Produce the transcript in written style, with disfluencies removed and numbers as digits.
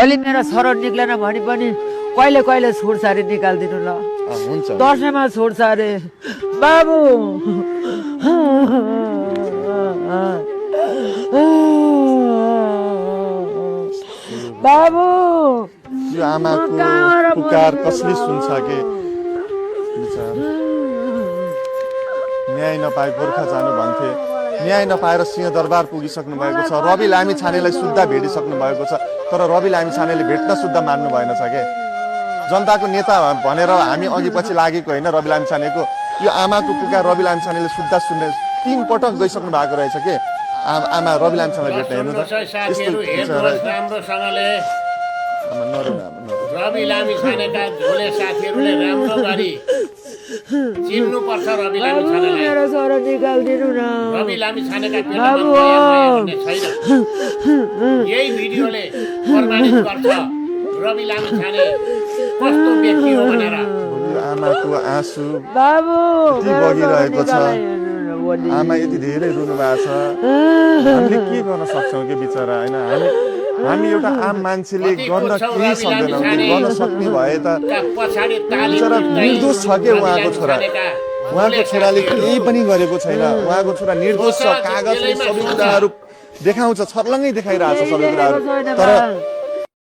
अलि मेरो छोरो निक्लेन भने पनि कहिले कहिले छुटछारी निकालिदिनु ल हुन्छ दसैँमा छुटछारी बाबु बाबु यो आमाको पुकार कसले सुन्छ के बिचरा न्याय नपाए गोर्खा जानु भन्थे न्याय नपाएर सिंहदरबार पुगिसक्नु भएको छ रवि लामिछानेलाई सुद्धा भेटिसक्नु भएको छ तर रवि लामिछानेले भेट्न सुद्धा मान्नु भएन छ के जनताको नेता भनेर हामी अघि पछि लागेको होइन रवि लामिछानेको यो आमाको पुकार रवि लामिछानेले सुद्धा सुन्ने 3 पटक गइसक्नु भएको रहेछ के आमा रवि लामिछानेलाई भेट्न हेर्नु त राम्रोसँगले रवि लामिछानेका झोले साथीहरूले राम्रो गरी चिन्नु पर्छ रवि लामिछानेलाई मेरो छोरो निकालिदिनु न रवि लामिछानेका पेटमा छैन यही भिडियोले प्रमाणित गर्छ रवि लामिछाने कस्तो व्यक्ति हो भनेर आमाको आँसु बाबु यति बगिरहेको छ आमा यति धेरै रुनु भएको छ हामीले के गर्न सक्छौँ कि बिचरा होइन हामी एउटा आम मान्छेले गर्न केही सक्दैनौँ गर्न सक्ने भए त बिचरा निर्दोष छ के उहाँको छोराले केही पनि गरेको छैन उहाँको छोरा निर्दोष छ कागजले सबै कुराहरू देखाउँछ छर्लङ्गै देखाइरहेको छ सबै कुराहरू तर